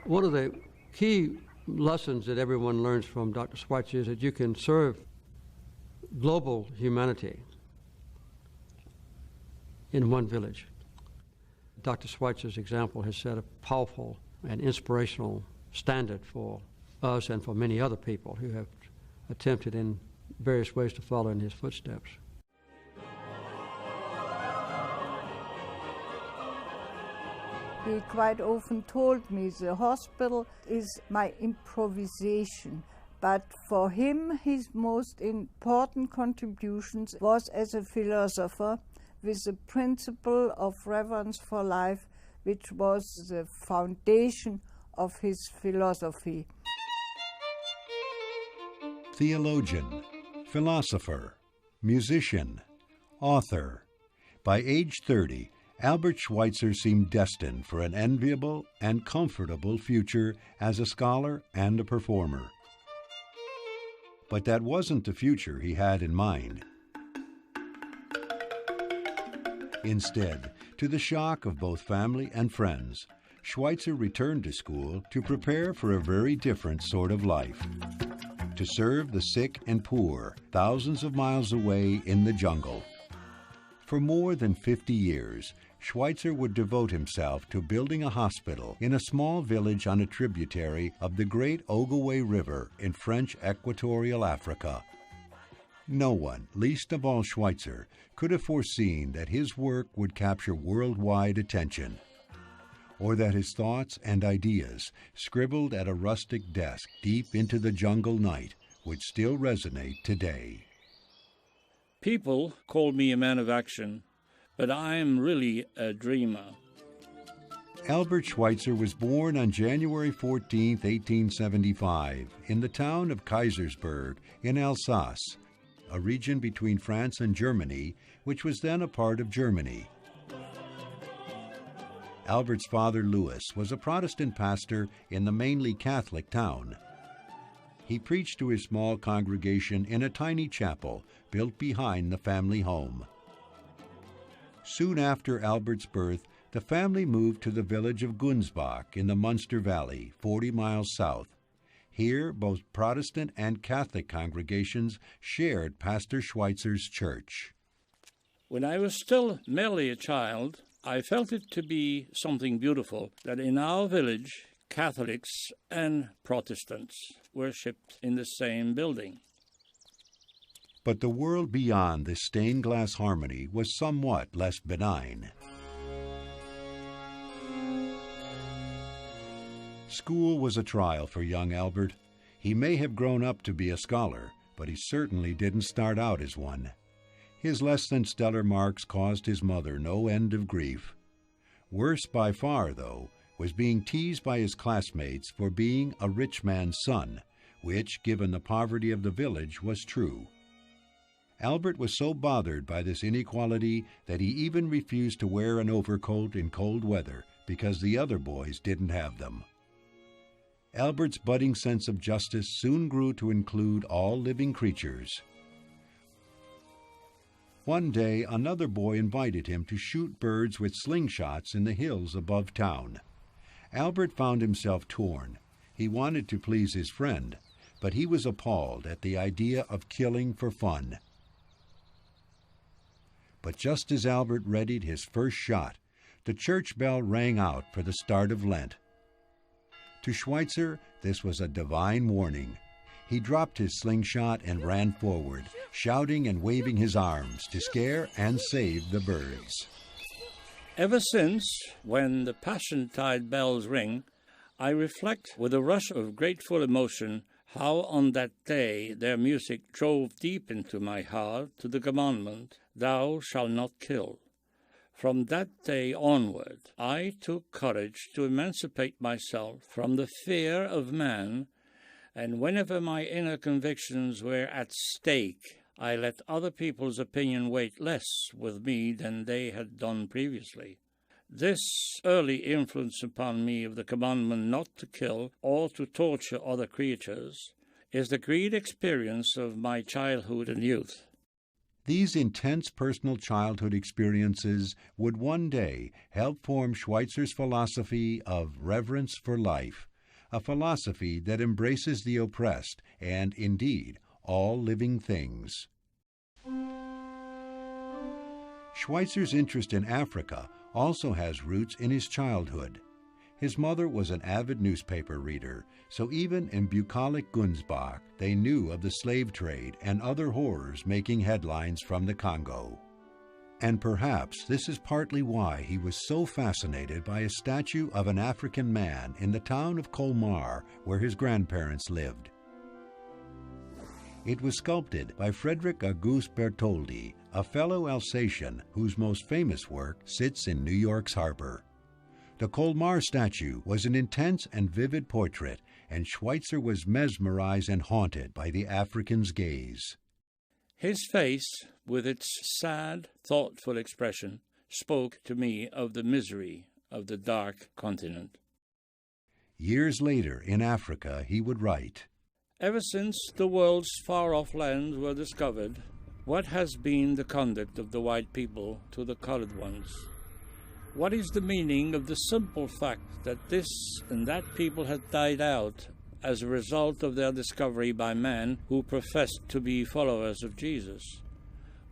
One of the key lessons that everyone learns from Dr. Schweitzer is that you can serve global humanity in one village. Dr. Schweitzer's example has set a powerful and inspirational standard for us and for many other people who have attempted in various ways to follow in his footsteps. He quite often told me the hospital is my improvisation, but for him his most important contributions was as a philosopher with the principle of reverence for life, which was the foundation of his philosophy. Theologian, philosopher, musician, author. By age 30, Albert Schweitzer seemed destined for an enviable and comfortable future as a scholar and a performer. But that wasn't the future he had in mind. Instead, to the shock of both family and friends, Schweitzer returned to school to prepare for a very different sort of life: to serve the sick and poor thousands of miles away in the jungle. For more than 50 years, Schweitzer would devote himself to building a hospital in a small village on a tributary of the great Ogowe River in French Equatorial Africa. No one, least of all Schweitzer, could have foreseen that his work would capture worldwide attention, or that his thoughts and ideas, scribbled at a rustic desk deep into the jungle night, would still resonate today. People call me a man of action, but I am really a dreamer. Albert Schweitzer was born on January 14, 1875, in the town of Kaisersberg in Alsace, a region between France and Germany, which was then a part of Germany. Albert's father, Louis, was a Protestant pastor in the mainly Catholic town. He preached to his small congregation in a tiny chapel built behind the family home. Soon after Albert's birth, the family moved to the village of Gunsbach in the Munster Valley, 40 miles south. Here, both Protestant and Catholic congregations shared Pastor Schweitzer's church. When I was still merely a child, I felt it to be something beautiful that in our village, Catholics and Protestants worshipped in the same building. But the world beyond this stained glass harmony was somewhat less benign. School was a trial for young Albert. He may have grown up to be a scholar, but he certainly didn't start out as one. His less than stellar marks caused his mother no end of grief. Worse by far, though, was being teased by his classmates for being a rich man's son, which, given the poverty of the village, was true. Albert was so bothered by this inequality that he even refused to wear an overcoat in cold weather because the other boys didn't have them. Albert's budding sense of justice soon grew to include all living creatures. One day, another boy invited him to shoot birds with slingshots in the hills above town. Albert found himself torn. He wanted to please his friend, but he was appalled at the idea of killing for fun. But just as Albert readied his first shot, the church bell rang out for the start of Lent. To Schweitzer, this was a divine warning. He dropped his slingshot and ran forward, shouting and waving his arms to scare and save the birds. Ever since, when the Passiontide bells ring, I reflect with a rush of grateful emotion how on that day their music drove deep into my heart to the commandment, "Thou shalt not kill." From that day onward, I took courage to emancipate myself from the fear of man, and whenever my inner convictions were at stake, I let other people's opinion weigh less with me than they had done previously. This early influence upon me of the commandment not to kill or to torture other creatures is the great experience of my childhood and youth. These intense personal childhood experiences would one day help form Schweitzer's philosophy of reverence for life, a philosophy that embraces the oppressed and, indeed, all living things. Schweitzer's interest in Africa also has roots in his childhood. His mother was an avid newspaper reader, so even in bucolic Gunsbach, they knew of the slave trade and other horrors making headlines from the Congo. And perhaps this is partly why he was so fascinated by a statue of an African man in the town of Colmar, where his grandparents lived. It was sculpted by Frederick August Bertoldi, a fellow Alsatian whose most famous work sits in New York's harbor. The Colmar statue was an intense and vivid portrait, and Schweitzer was mesmerized and haunted by the African's gaze. His face, with its sad, thoughtful expression, spoke to me of the misery of the dark continent. Years later, in Africa, he would write, "Ever since the world's far-off lands were discovered, what has been the conduct of the white people to the colored ones? What is the meaning of the simple fact that this and that people had died out as a result of their discovery by men who professed to be followers of Jesus?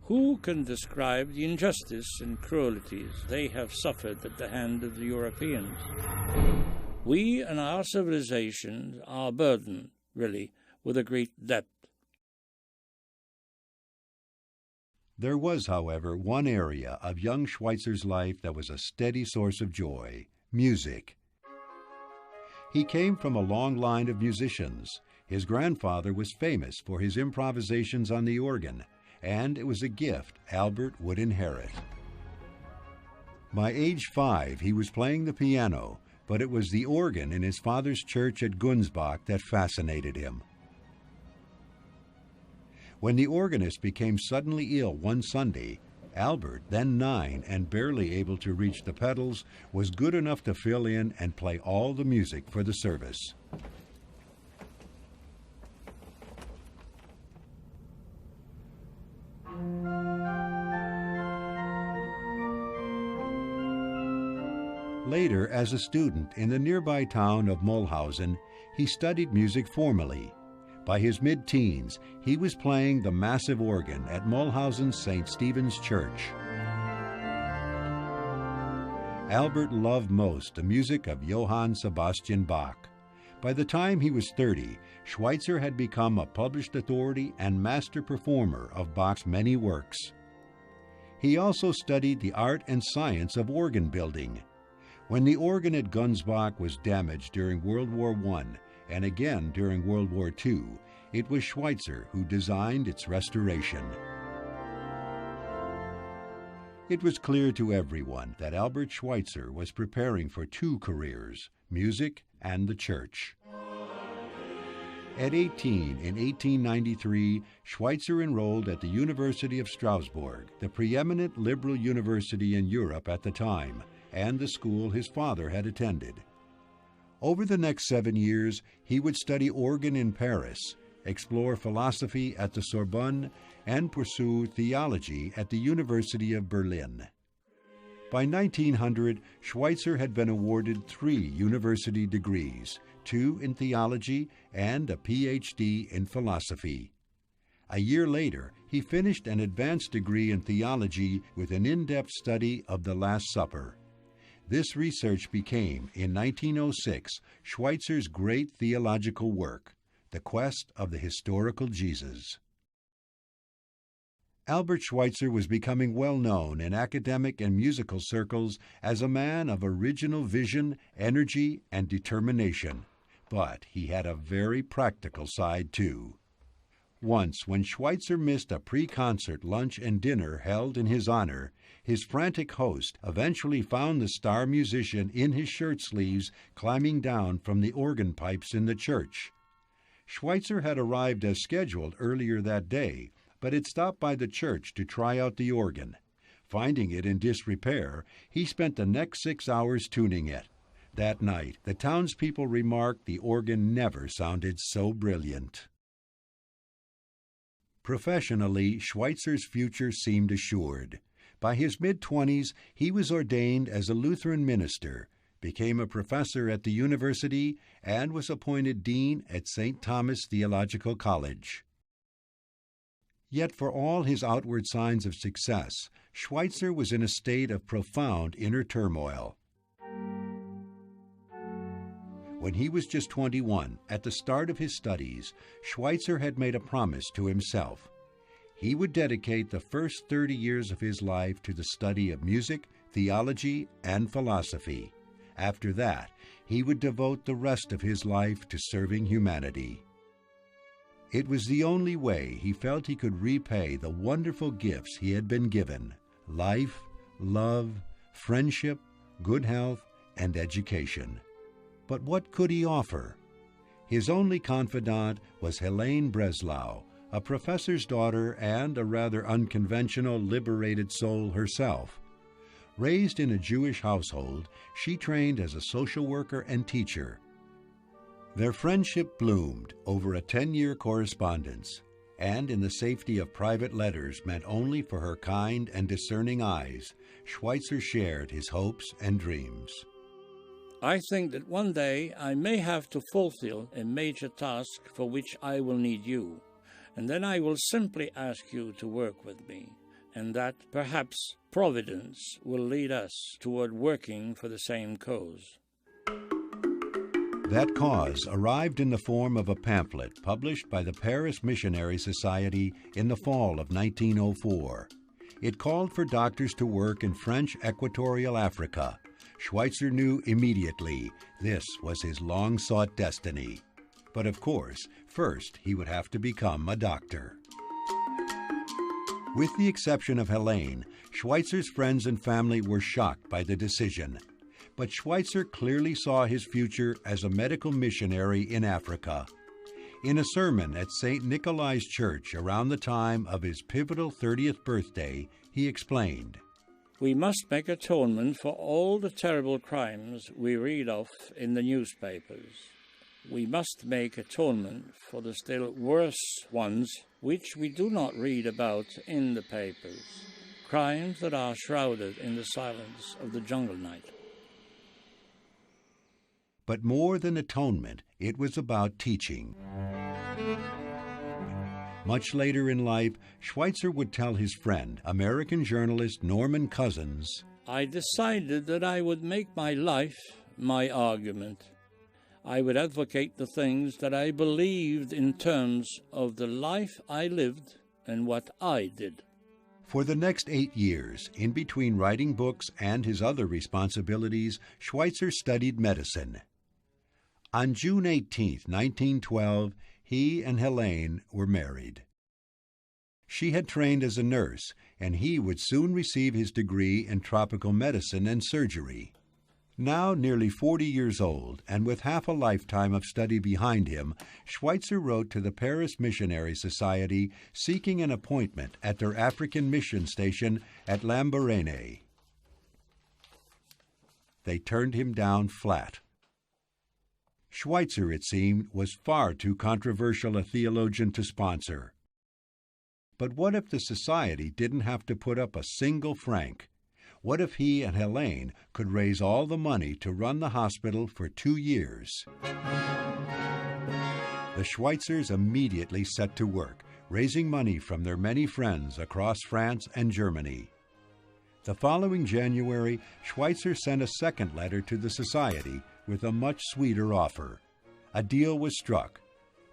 Who can describe the injustice and cruelties they have suffered at the hand of the Europeans? We and our civilization are burdened, really, with a great debt." There was, however, one area of young Schweitzer's life that was a steady source of joy: music. He came from a long line of musicians. His grandfather was famous for his improvisations on the organ, and it was a gift Albert would inherit. By age 5, he was playing the piano, but it was the organ in his father's church at Gunsbach that fascinated him. When the organist became suddenly ill one Sunday, Albert, then 9 and barely able to reach the pedals, was good enough to fill in and play all the music for the service. Later, as a student in the nearby town of Mulhausen, he studied music formally. By his mid-teens, he was playing the massive organ at Mulhausen's St. Stephen's Church. Albert loved most the music of Johann Sebastian Bach. By the time he was 30, Schweitzer had become a published authority and master performer of Bach's many works. He also studied the art and science of organ building. When the organ at Gunsbach was damaged during World War I, and again during World War II, it was Schweitzer who designed its restoration. It was clear to everyone that Albert Schweitzer was preparing for 2 careers, music and the church. At 18, in 1893, Schweitzer enrolled at the University of Strasbourg, the preeminent liberal university in Europe at the time, and the school his father had attended. Over the next 7 years, he would study organ in Paris, explore philosophy at the Sorbonne, and pursue theology at the University of Berlin. By 1900, Schweitzer had been awarded 3 university degrees, 2 in theology and a PhD in philosophy. A year later, he finished an advanced degree in theology with an in-depth study of the Last Supper. This research became, in 1906, Schweitzer's great theological work, The Quest of the Historical Jesus. Albert Schweitzer was becoming well known in academic and musical circles as a man of original vision, energy, and determination. But he had a very practical side, too. Once, when Schweitzer missed a pre-concert lunch and dinner held in his honor, his frantic host eventually found the star musician in his shirt sleeves climbing down from the organ pipes in the church. Schweitzer had arrived as scheduled earlier that day, but had stopped by the church to try out the organ. Finding it in disrepair, he spent the next 6 hours tuning it. That night, the townspeople remarked the organ never sounded so brilliant. Professionally, Schweitzer's future seemed assured. By his mid-20s, he was ordained as a Lutheran minister, became a professor at the university, and was appointed dean at St. Thomas Theological College. Yet for all his outward signs of success, Schweitzer was in a state of profound inner turmoil. When he was just 21, at the start of his studies, Schweitzer had made a promise to himself. He would dedicate the first 30 years of his life to the study of music, theology, and philosophy. After that, he would devote the rest of his life to serving humanity. It was the only way he felt he could repay the wonderful gifts he had been given: life, love, friendship, good health, and education. But what could he offer? His only confidant was Helene Breslau, a professor's daughter and a rather unconventional, liberated soul herself. Raised in a Jewish household, she trained as a social worker and teacher. Their friendship bloomed over a 10-year correspondence, and in the safety of private letters meant only for her kind and discerning eyes, Schweitzer shared his hopes and dreams. I think that one day I may have to fulfill a major task for which I will need you, and then I will simply ask you to work with me, and that perhaps Providence will lead us toward working for the same cause. That cause arrived in the form of a pamphlet published by the Paris Missionary Society in the fall of 1904. It called for doctors to work in French Equatorial Africa. Schweitzer knew immediately this was his long-sought destiny. But of course, first he would have to become a doctor. With the exception of Helene, Schweitzer's friends and family were shocked by the decision. But Schweitzer clearly saw his future as a medical missionary in Africa. In a sermon at St. Nikolai's Church around the time of his pivotal 30th birthday, he explained, "We must make atonement for all the terrible crimes we read of in the newspapers. We must make atonement for the still worse ones which we do not read about in the papers, crimes that are shrouded in the silence of the jungle night." But more than atonement, it was about teaching. Much later in life, Schweitzer would tell his friend, American journalist Norman Cousins, "I decided that I would make my life my argument. I would advocate the things that I believed in terms of the life I lived and what I did." For the next 8 years, in between writing books and his other responsibilities, Schweitzer studied medicine. On June 18, 1912, he and Helene were married. She had trained as a nurse, and he would soon receive his degree in tropical medicine and surgery. Now nearly 40 years old, and with half a lifetime of study behind him, Schweitzer wrote to the Paris Missionary Society seeking an appointment at their African mission station at Lambaréné. They turned him down flat. Schweitzer, it seemed, was far too controversial a theologian to sponsor. But what if the society didn't have to put up a single franc? What if he and Helene could raise all the money to run the hospital for 2 years? The Schweitzers immediately set to work, raising money from their many friends across France and Germany. The following January, Schweitzer sent a second letter to the society with a much sweeter offer. A deal was struck.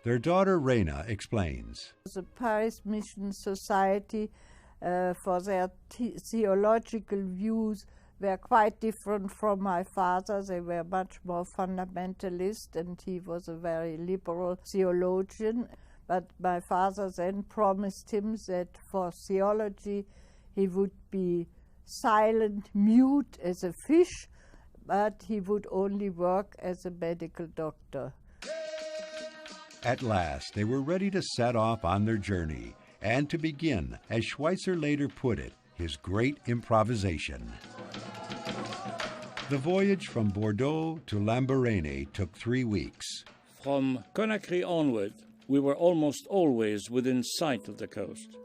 Their daughter Raina explains. The Paris Mission Society, for their theological views, were quite different from my father. They were much more fundamentalist, and he was a very liberal theologian. But my father then promised him that for theology he would be silent, mute as a fish, but he would only work as a medical doctor. At last, they were ready to set off on their journey and to begin, as Schweitzer later put it, his great improvisation. The voyage from Bordeaux to Lambaréné took 3 weeks. From Conakry onward, we were almost always within sight of the coast.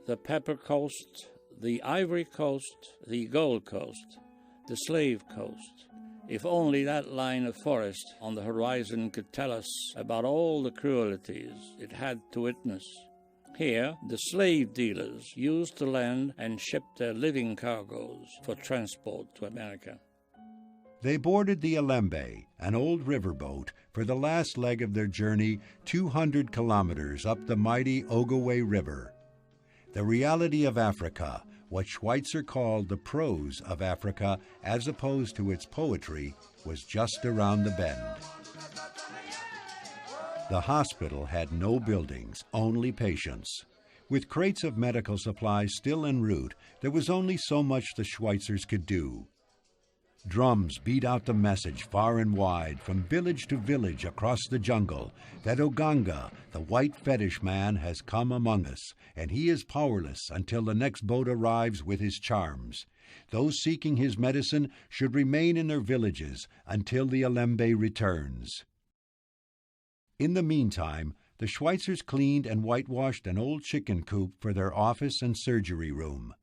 The Pepper Coast, the Ivory Coast, the Gold Coast, the Slave Coast. If only that line of forest on the horizon could tell us about all the cruelties it had to witness. Here, the slave dealers used to land and ship their living cargoes for transport to America. They boarded the Alembe, an old riverboat, for the last leg of their journey 200 kilometers up the mighty Ogoway River. The reality of Africa, what Schweitzer called the prose of Africa as opposed to its poetry, was just around the bend. The hospital had no buildings, only patients. With crates of medical supplies still en route, there was only so much the Schweitzers could do. Drums beat out the message far and wide, from village to village across the jungle, that Oganga, the white fetish man, has come among us, and he is powerless until the next boat arrives with his charms. Those seeking his medicine should remain in their villages until the Alembe returns. In the meantime, the Schweitzers cleaned and whitewashed an old chicken coop for their office and surgery room.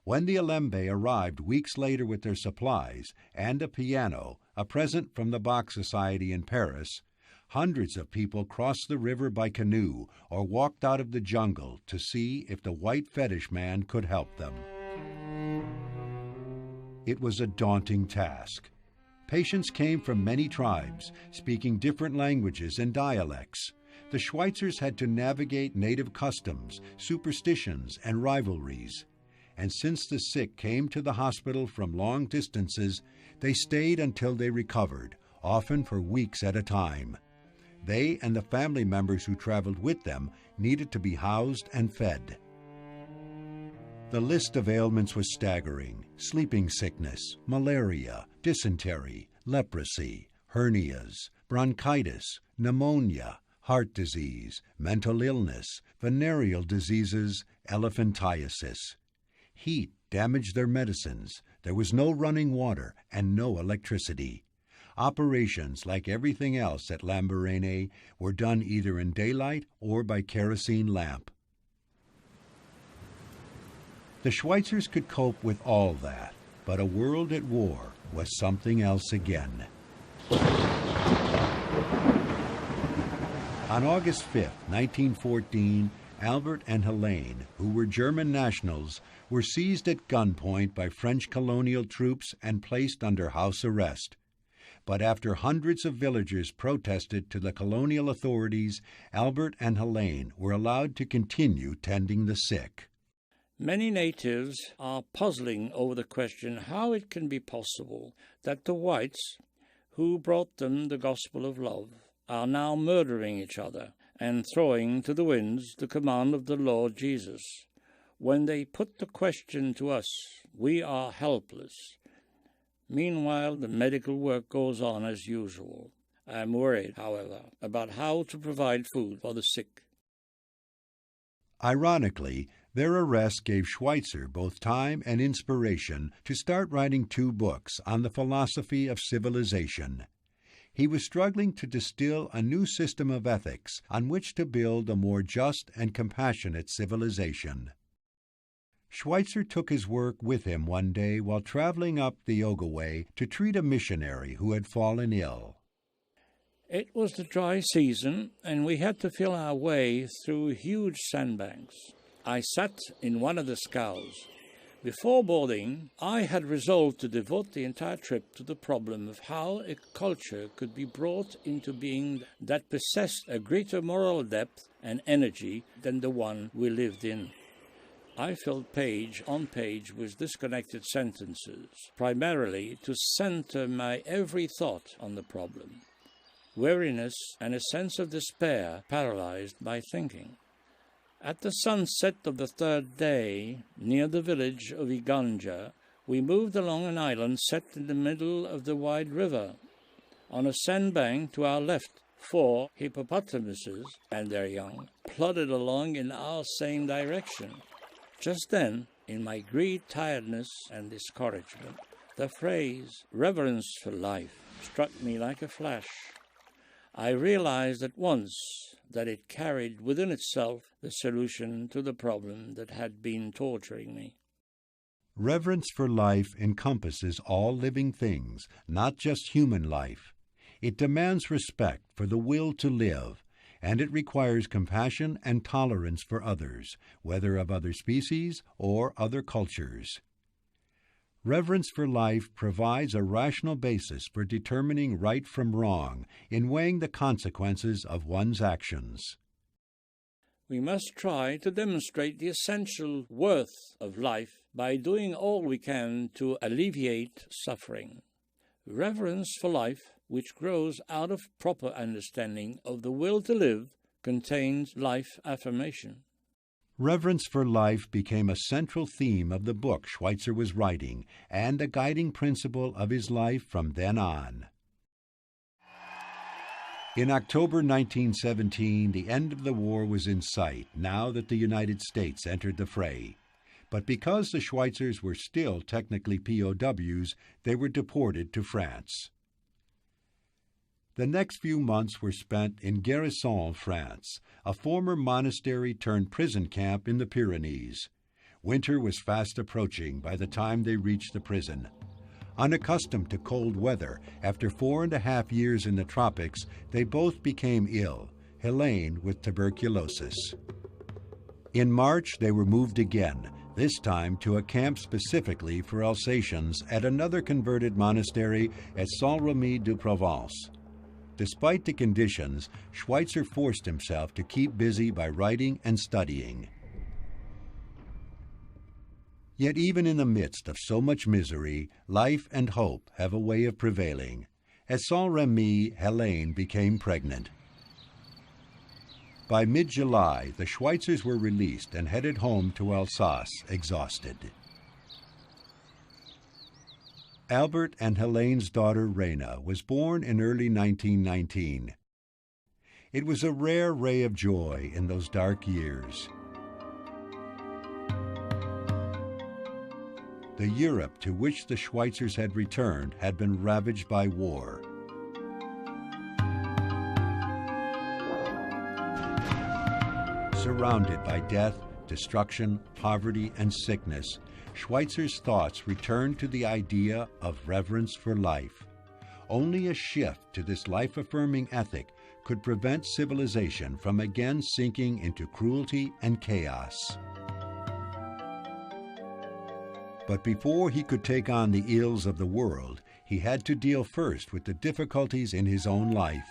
When the Alembe arrived weeks later with their supplies and a piano, a present from the Bach Society in Paris, hundreds of people crossed the river by canoe or walked out of the jungle to see if the white fetish man could help them. It was a daunting task. Patients came from many tribes, speaking different languages and dialects. The Schweitzers had to navigate native customs, superstitions, and rivalries. And since the sick came to the hospital from long distances, they stayed until they recovered, often for weeks at a time. They and the family members who traveled with them needed to be housed and fed. The list of ailments was staggering: sleeping sickness, malaria, dysentery, leprosy, hernias, bronchitis, pneumonia, heart disease, mental illness, venereal diseases, elephantiasis. Heat damaged their medicines. There was no running water and no electricity. Operations, like everything else at Lambaréné, were done either in daylight or by kerosene lamp. The Schweitzers could cope with all that, but a world at war was something else again. On August 5, 1914, Albert and Helene, who were German nationals, were seized at gunpoint by French colonial troops and placed under house arrest. But after hundreds of villagers protested to the colonial authorities, Albert and Helene were allowed to continue tending the sick. Many natives are puzzling over the question how it can be possible that the whites, who brought them the gospel of love, are now murdering each other and throwing to the winds the command of the Lord Jesus. When they put the question to us, we are helpless. Meanwhile, the medical work goes on as usual. I am worried, however, about how to provide food for the sick. Ironically, their arrest gave Schweitzer both time and inspiration to start writing 2 books on the philosophy of civilization. He was struggling to distill a new system of ethics on which to build a more just and compassionate civilization. Schweitzer took his work with him one day while traveling up the Ogoway to treat a missionary who had fallen ill. It was the dry season, and we had to feel our way through huge sandbanks. I sat in one of the scows. Before boarding, I had resolved to devote the entire trip to the problem of how a culture could be brought into being that possessed a greater moral depth and energy than the one we lived in. I filled page on page with disconnected sentences, primarily to center my every thought on the problem. Weariness and a sense of despair paralyzed my thinking. At the sunset of the 3rd day, near the village of Iganja, we moved along an island set in the middle of the wide river. On a sandbank to our left, 4 hippopotamuses and their young plodded along in our same direction. Just then, in my great tiredness and discouragement, the phrase "reverence for life" struck me like a flash. I realized at once that it carried within itself the solution to the problem that had been torturing me. Reverence for life encompasses all living things, not just human life. It demands respect for the will to live, and it requires compassion and tolerance for others, whether of other species or other cultures. Reverence for life provides a rational basis for determining right from wrong in weighing the consequences of one's actions. We must try to demonstrate the essential worth of life by doing all we can to alleviate suffering. Reverence for life, which grows out of proper understanding of the will to live, contains life affirmation. Reverence for life became a central theme of the book Schweitzer was writing and a guiding principle of his life from then on. In October 1917, the end of the war was in sight now that the United States entered the fray. But because the Schweitzers were still technically POWs, they were deported to France. The next few months were spent in Guérison, France, a former monastery-turned-prison camp in the Pyrenees. Winter was fast approaching by the time they reached the prison. Unaccustomed to cold weather, after 4.5 years in the tropics, they both became ill, Helene with tuberculosis. In March, they were moved again, this time to a camp specifically for Alsatians at another converted monastery at Saint-Rémy-de-Provence. Despite the conditions, Schweitzer forced himself to keep busy by writing and studying. Yet even in the midst of so much misery, life and hope have a way of prevailing. At Saint-Rémy, Helene became pregnant. By mid-July, the Schweitzers were released and headed home to Alsace, exhausted. Albert and Helene's daughter Raina was born in early 1919. It was a rare ray of joy in those dark years. The Europe to which the Schweitzers had returned had been ravaged by war. Surrounded by death, destruction, poverty, and sickness, Schweitzer's thoughts returned to the idea of reverence for life. Only a shift to this life-affirming ethic could prevent civilization from again sinking into cruelty and chaos. But before he could take on the ills of the world, he had to deal first with the difficulties in his own life.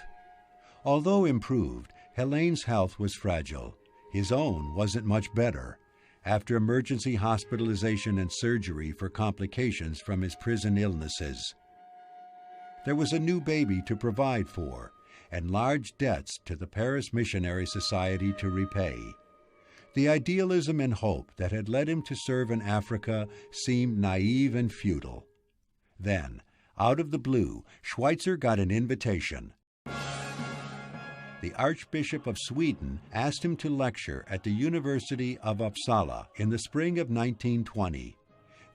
Although improved, Helene's health was fragile. His own wasn't much better. After emergency hospitalization and surgery for complications from his prison illnesses, there was a new baby to provide for, and large debts to the Paris Missionary Society to repay. The idealism and hope that had led him to serve in Africa seemed naive and futile. Then, out of the blue, Schweitzer got an invitation. The Archbishop of Sweden asked him to lecture at the University of Uppsala in the spring of 1920.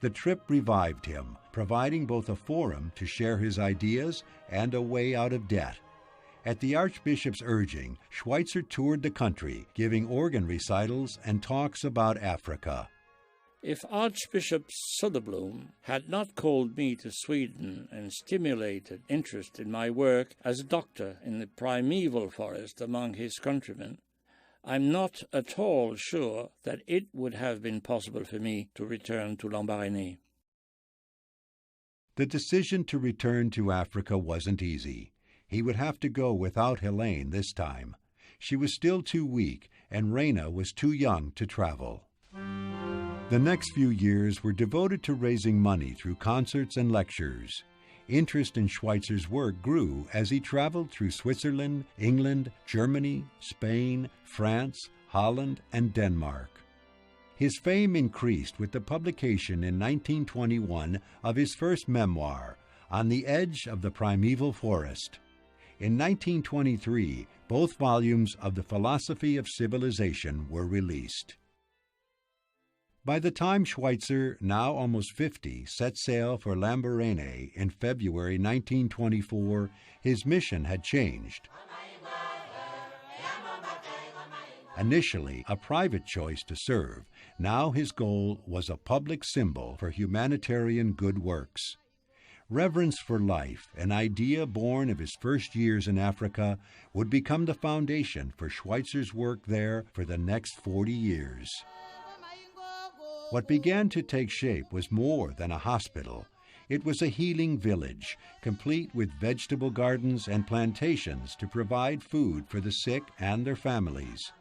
The trip revived him, providing both a forum to share his ideas and a way out of debt. At the Archbishop's urging, Schweitzer toured the country, giving organ recitals and talks about Africa. If Archbishop Söderblom had not called me to Sweden and stimulated interest in my work as a doctor in the primeval forest among his countrymen, I'm not at all sure that it would have been possible for me to return to Lambaréné. The decision to return to Africa wasn't easy. He would have to go without Helene this time. She was still too weak, and Raina was too young to travel. The next few years were devoted to raising money through concerts and lectures. Interest in Schweitzer's work grew as he traveled through Switzerland, England, Germany, Spain, France, Holland, and Denmark. His fame increased with the publication in 1921 of his first memoir, On the Edge of the Primeval Forest. In 1923, both volumes of The Philosophy of Civilization were released. By the time Schweitzer, now almost 50, set sail for Lambaréné in February 1924, his mission had changed. Initially a private choice to serve, now his goal was a public symbol for humanitarian good works. Reverence for life, an idea born of his first years in Africa, would become the foundation for Schweitzer's work there for the next 40 years. What began to take shape was more than a hospital. It was a healing village, complete with vegetable gardens and plantations to provide food for the sick and their families.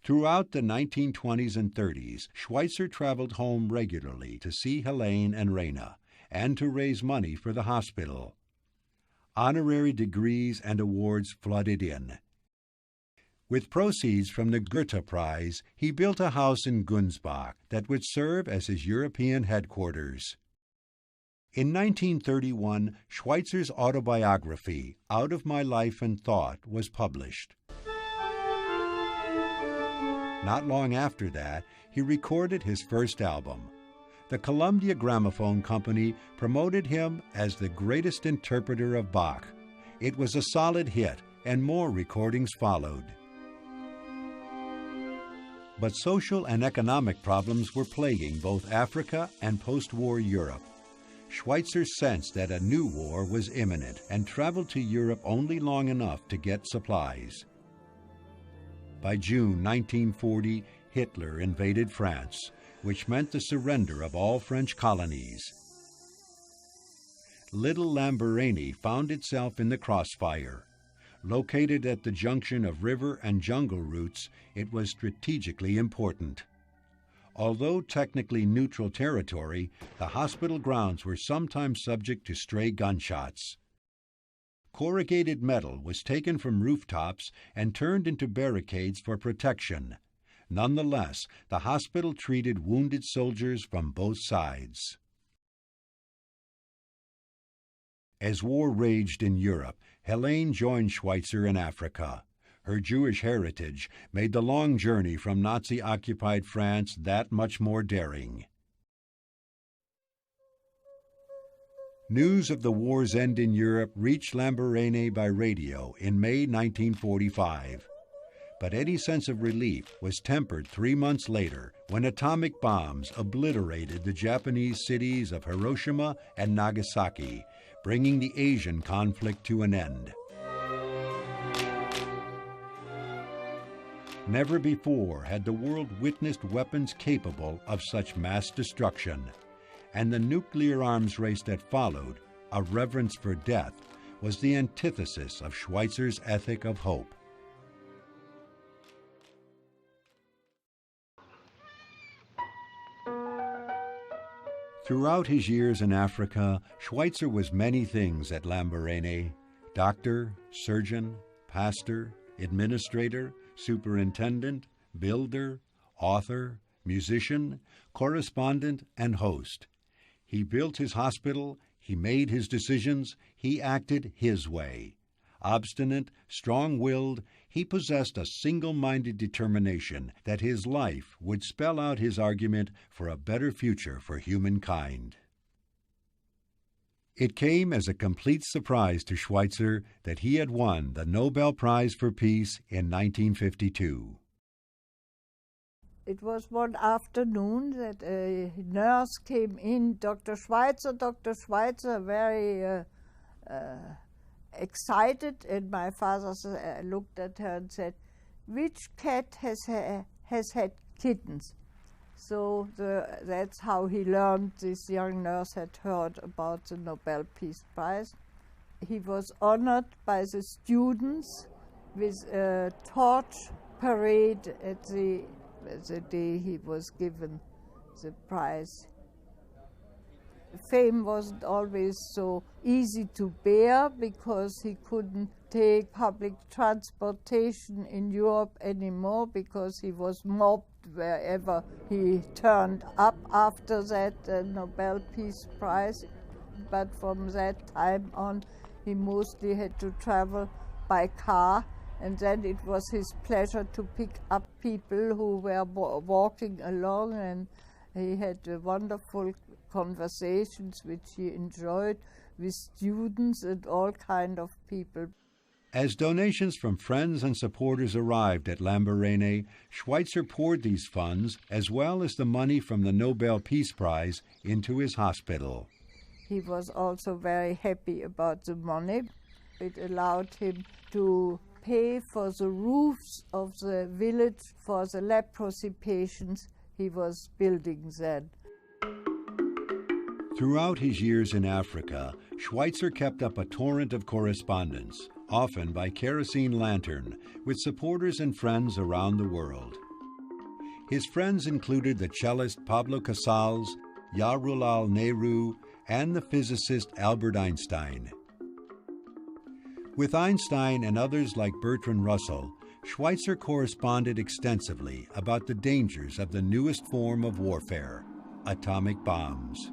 Throughout the 1920s and 30s, Schweitzer traveled home regularly to see Helene and Rena and to raise money for the hospital. Honorary degrees and awards flooded in. With proceeds from the Goethe Prize, he built a house in Gunsbach that would serve as his European headquarters. In 1931, Schweitzer's autobiography, Out of My Life and Thought, was published. Not long after that, he recorded his first album. The Columbia Gramophone Company promoted him as the greatest interpreter of Bach. It was a solid hit, and more recordings followed. But social and economic problems were plaguing both Africa and post-war Europe. Schweitzer sensed that a new war was imminent and traveled to Europe only long enough to get supplies. By June 1940, Hitler invaded France, which meant the surrender of all French colonies. Little Lamborghini found itself in the crossfire. Located at the junction of river and jungle routes, it was strategically important. Although technically neutral territory, the hospital grounds were sometimes subject to stray gunshots. Corrugated metal was taken from rooftops and turned into barricades for protection. Nonetheless, the hospital treated wounded soldiers from both sides. As war raged in Europe, Helene joined Schweitzer in Africa. Her Jewish heritage made the long journey from Nazi-occupied France that much more daring. News of the war's end in Europe reached Lamborghini by radio in May 1945. But any sense of relief was tempered 3 months later when atomic bombs obliterated the Japanese cities of Hiroshima and Nagasaki, bringing the Asian conflict to an end. Never before had the world witnessed weapons capable of such mass destruction, and the nuclear arms race that followed, a reverence for death, was the antithesis of Schweitzer's ethic of hope. Throughout his years in Africa, Schweitzer was many things at Lamborghini: doctor, surgeon, pastor, administrator, superintendent, builder, author, musician, correspondent, and host. He built his hospital, he made his decisions, he acted his way. Obstinate, strong-willed, he possessed a single-minded determination that his life would spell out his argument for a better future for humankind. It came as a complete surprise to Schweitzer that he had won the Nobel Prize for Peace in 1952. It was one afternoon that a nurse came in, Dr. Schweitzer, very excited, and my father looked at her and said, "Which cat has had kittens?" So that's how he learned. This young nurse had heard about the Nobel Peace Prize. He was honored by the students with a torch parade at the day he was given the prize. Fame wasn't always so easy to bear because he couldn't take public transportation in Europe anymore because he was mobbed wherever he turned up after that Nobel Peace Prize. But from that time on, he mostly had to travel by car, and then it was his pleasure to pick up people who were walking along, and he had wonderful conversations which he enjoyed with students and all kind of people. As donations from friends and supporters arrived at Lamborghini, Schweitzer poured these funds, as well as the money from the Nobel Peace Prize, into his hospital. He was also very happy about the money. It allowed him to pay for the roofs of the village for the leprosy patients he was building then. Throughout his years in Africa, Schweitzer kept up a torrent of correspondence, often by kerosene lantern, with supporters and friends around the world. His friends included the cellist Pablo Casals, Jawaharlal Nehru, and the physicist Albert Einstein. With Einstein and others like Bertrand Russell, Schweitzer corresponded extensively about the dangers of the newest form of warfare, atomic bombs.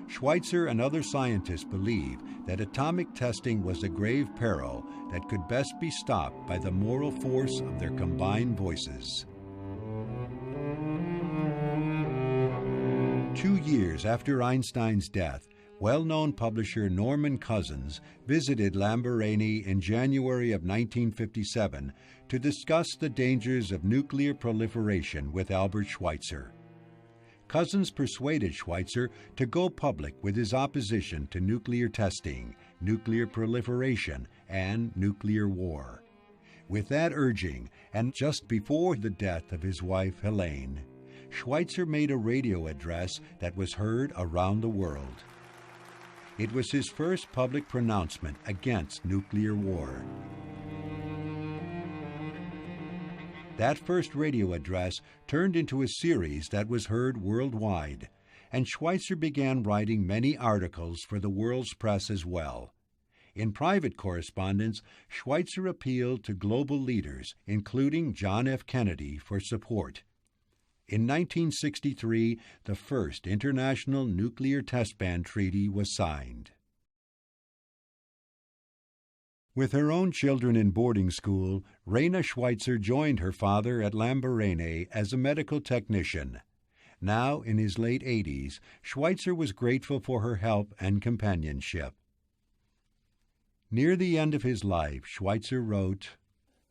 Schweitzer and other scientists believed that atomic testing was a grave peril that could best be stopped by the moral force of their combined voices. 2 years after Einstein's death, well-known publisher Norman Cousins visited Lamborghini in January of 1957 to discuss the dangers of nuclear proliferation with Albert Schweitzer. Cousins persuaded Schweitzer to go public with his opposition to nuclear testing, nuclear proliferation, and nuclear war. With that urging, and just before the death of his wife Helene, Schweitzer made a radio address that was heard around the world. It was his first public pronouncement against nuclear war. That first radio address turned into a series that was heard worldwide, and Schweitzer began writing many articles for the world's press as well. In private correspondence, Schweitzer appealed to global leaders, including John F. Kennedy, for support. In 1963, the first International Nuclear Test Ban Treaty was signed. With her own children in boarding school, Raina Schweitzer joined her father at Lamborghini as a medical technician. Now, in his late 80s, Schweitzer was grateful for her help and companionship. Near the end of his life, Schweitzer wrote,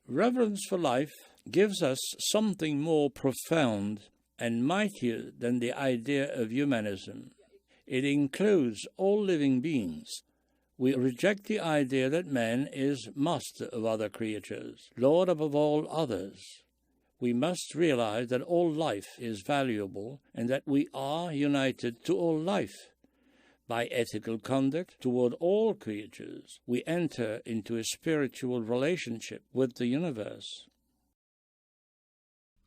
"Reverence for life gives us something more profound and mightier than the idea of humanism. It includes all living beings. We reject the idea that man is master of other creatures, lord above all others. We must realize that all life is valuable and that we are united to all life. By ethical conduct toward all creatures, we enter into a spiritual relationship with the universe."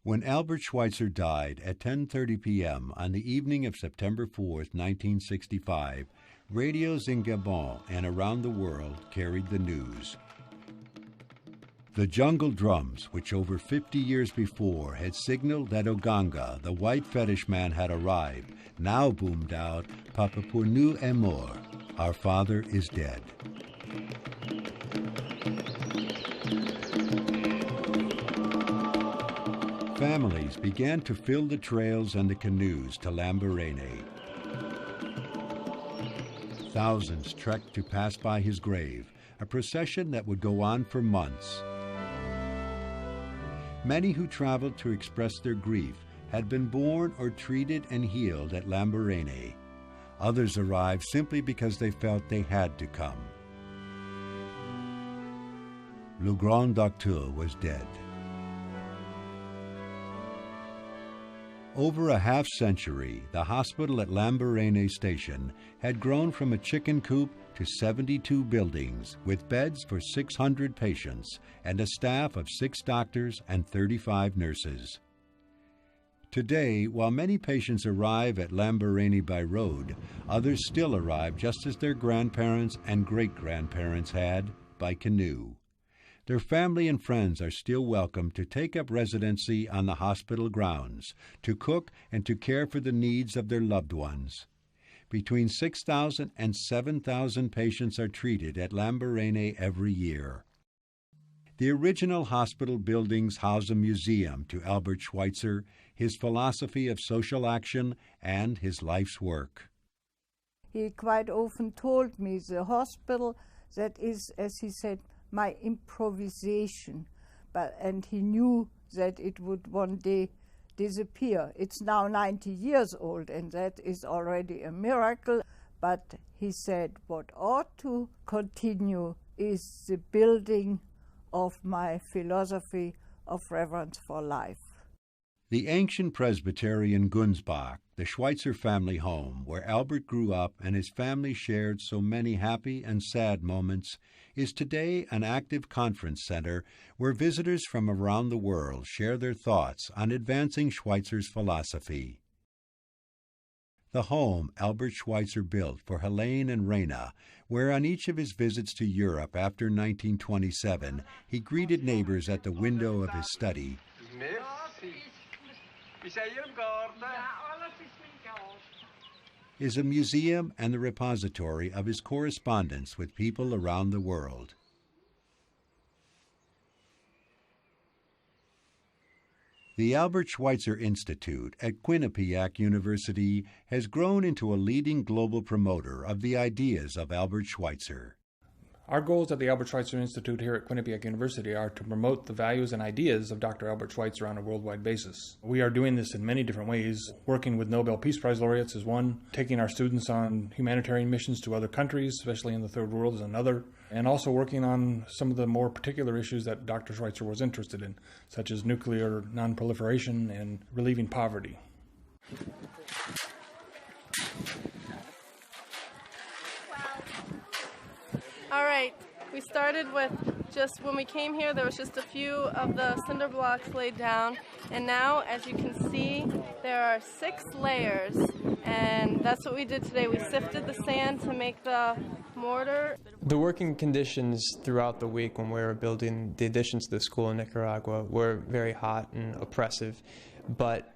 When Albert Schweitzer died at 10:30 p.m. on the evening of September 4, 1965, radios in Gabon and around the world carried the news. The jungle drums, which over 50 years before had signaled that Oganga, the white fetish man, had arrived, now boomed out, "Papa pour nous est mort," our father is dead. Families began to fill the trails and the canoes to Lamborghini. Thousands trekked to pass by his grave, a procession that would go on for months. Many who traveled to express their grief had been born or treated and healed at Lamborghini. Others arrived simply because they felt they had to come. Le Grand Docteur was dead. Over a half-century, the hospital at Lamborghini Station had grown from a chicken coop to 72 buildings with beds for 600 patients and a staff of 6 doctors and 35 nurses. Today, while many patients arrive at Lamborghini by road, others still arrive just as their grandparents and great-grandparents had, by canoe. Their family and friends are still welcome to take up residency on the hospital grounds, to cook and to care for the needs of their loved ones. Between 6,000 and 7,000 patients are treated at Lamborghini every year. The original hospital buildings house a museum to Albert Schweitzer, his philosophy of social action, and his life's work. He quite often told me the hospital, that is, as he said, my improvisation, and he knew that it would one day disappear. It's now 90 years old, and that is already a miracle. But he said, what ought to continue is the building of my philosophy of reverence for life. The ancient Presbyterian Gunsbach, the Schweitzer family home where Albert grew up and his family shared so many happy and sad moments, is today an active conference center where visitors from around the world share their thoughts on advancing Schweitzer's philosophy. The home Albert Schweitzer built for Helene and Raina, where on each of his visits to Europe after 1927 he greeted neighbors at the window of his study, is a museum and the repository of his correspondence with people around the world. The Albert Schweitzer Institute at Quinnipiac University has grown into a leading global promoter of the ideas of Albert Schweitzer. Our goals at the Albert Schweitzer Institute here at Quinnipiac University are to promote the values and ideas of Dr. Albert Schweitzer on a worldwide basis. We are doing this in many different ways. Working with Nobel Peace Prize laureates is one. Taking our students on humanitarian missions to other countries, especially in the third world, is another. And also working on some of the more particular issues that Dr. Schweitzer was interested in, such as nuclear non-proliferation and relieving poverty. All right, we started with just, when we came here, there was just a few of the cinder blocks laid down, and now, as you can see, there are 6 layers, and that's what we did today. We sifted the sand to make the mortar. The working conditions throughout the week when we were building the additions to the school in Nicaragua were very hot and oppressive, but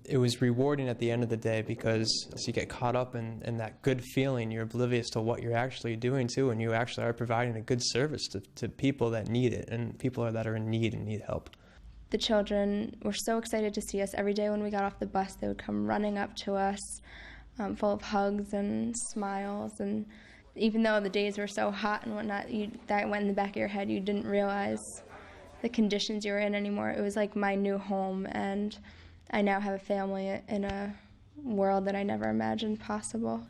it was rewarding at the end of the day because you get caught up in that good feeling. You're oblivious to what you're actually doing too, and you actually are providing a good service to people that need it and people that are in need and need help. The children were so excited to see us. Every day when we got off the bus, they would come running up to us, full of hugs and smiles. And even though the days were so hot and whatnot, that went in the back of your head. You didn't realize the conditions you were in anymore. It was like my new home, and I now have a family in a world that I never imagined possible.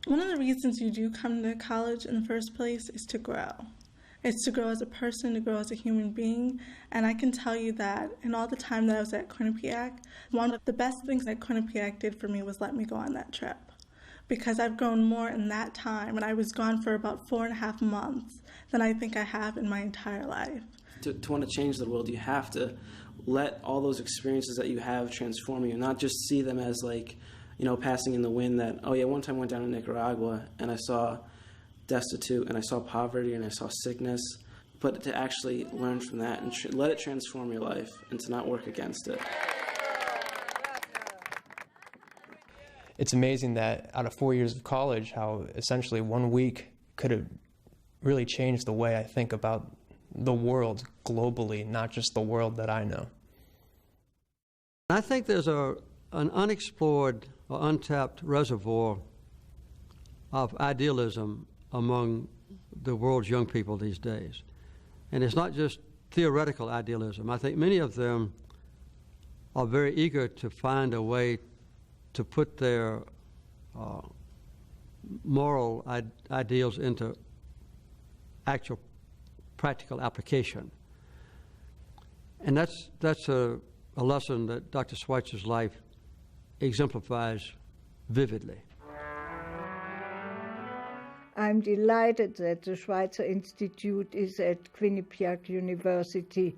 One of the reasons you do come to college in the first place is to grow. It's to grow as a person, to grow as a human being. And I can tell you that in all the time that I was at Quinnipiac, one of the best things that Quinnipiac did for me was let me go on that trip. Because I've grown more in that time, and I was gone for about 4.5 months, than I think I have in my entire life. To want to change the world, you have to let all those experiences that you have transform you, not just see them as like, passing in the wind that, oh yeah, one time I went down to Nicaragua and I saw destitute and I saw poverty and I saw sickness, but to actually learn from that and let it transform your life and to not work against it. It's amazing that out of 4 years of college, how essentially 1 week could have really changed the way I think about the world globally, not just the world that I know. I think there's an unexplored or untapped reservoir of idealism among the world's young people these days. And it's not just theoretical idealism. I think many of them are very eager to find a way to put their moral ideals into actual practical application. And that's a lesson that Dr. Schweitzer's life exemplifies vividly. I'm delighted that the Schweitzer Institute is at Quinnipiac University.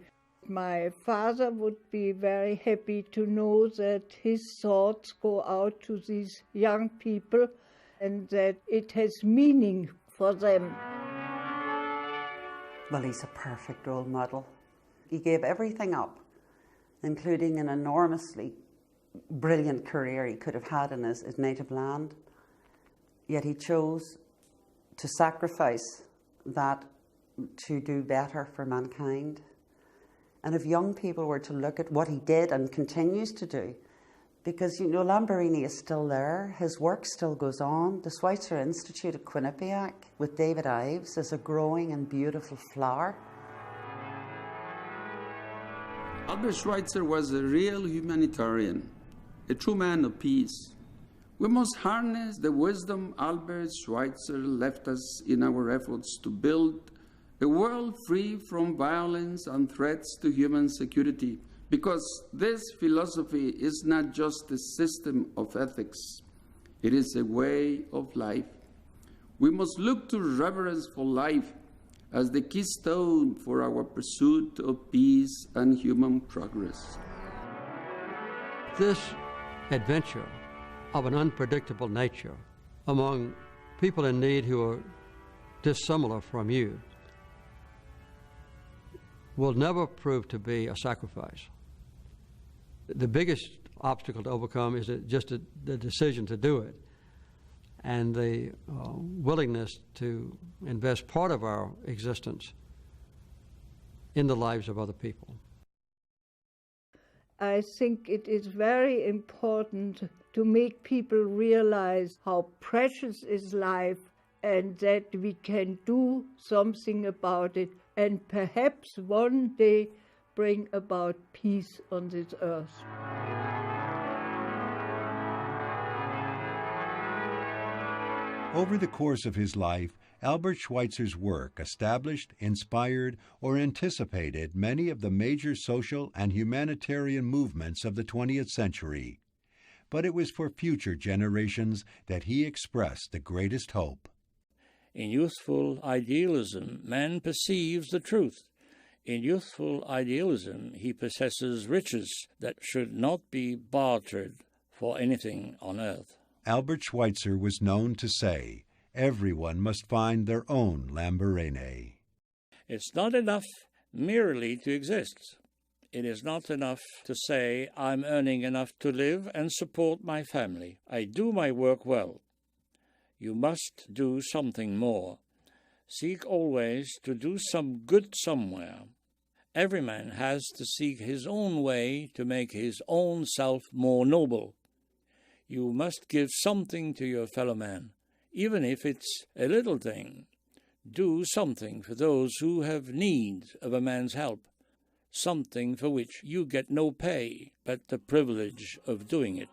My father would be very happy to know that his thoughts go out to these young people and that it has meaning for them. Well, he's a perfect role model. He gave everything up, including an enormously brilliant career he could have had in his native land. Yet he chose to sacrifice that to do better for mankind. And if young people were to look at what he did and continues to do, Because, you know, Lamborghini is still there. His work still goes on. The Schweitzer Institute at Quinnipiac with David Ives is a growing and beautiful flower. Albert Schweitzer was a real humanitarian, a true man of peace. We must harness the wisdom Albert Schweitzer left us in our efforts to build a world free from violence and threats to human security, because this philosophy is not just a system of ethics, it is a way of life. We must look to reverence for life as the keystone for our pursuit of peace and human progress. This adventure of an unpredictable nature among people in need who are dissimilar from you will never prove to be a sacrifice. The biggest obstacle to overcome is just the decision to do it, and the willingness to invest part of our existence in the lives of other people. I think it is very important to make people realize how precious is life and that we can do something about it and perhaps one day bring about peace on this earth. Over the course of his life, Albert Schweitzer's work established, inspired, or anticipated many of the major social and humanitarian movements of the 20th century. But it was for future generations that he expressed the greatest hope. In youthful idealism, man perceives the truth. In youthful idealism, he possesses riches that should not be bartered for anything on earth. Albert Schweitzer was known to say, everyone must find their own Lamborghini. It's not enough merely to exist. It is not enough to say, I'm earning enough to live and support my family. I do my work well. You must do something more. Seek always to do some good somewhere. Every man has to seek his own way to make his own self more noble. You must give something to your fellow man, even if it's a little thing. Do something for those who have need of a man's help, something for which you get no pay but the privilege of doing it.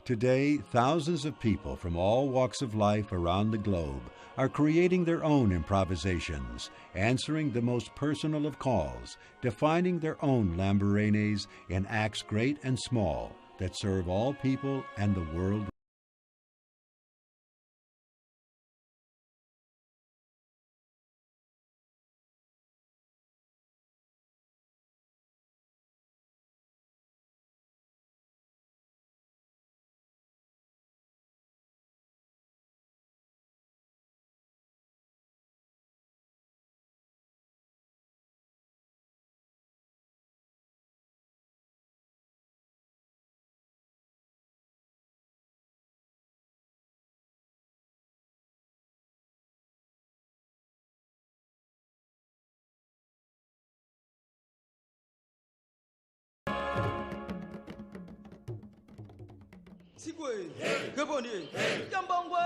Today, thousands of people from all walks of life around the globe are creating their own improvisations, answering the most personal of calls, defining their own Lamborghinis in acts great and small that serve all people and the world. Sigwe, Gaboni, Yambangwe,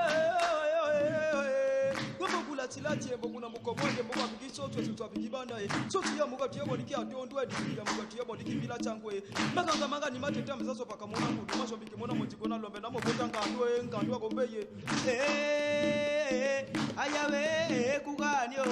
Gabula Tilati, Boguna Mukomonde, Mogabiso, Tuabigibana, Sotia Mugatiaboniki, don't do it, Mugatiaboniki Villa Tangwe, Maganga Magani Matams of Pakamona, Mucho Bikimona, Motigona, Lobenamo, Kandua Gobeye, Ayawe, Kuganio.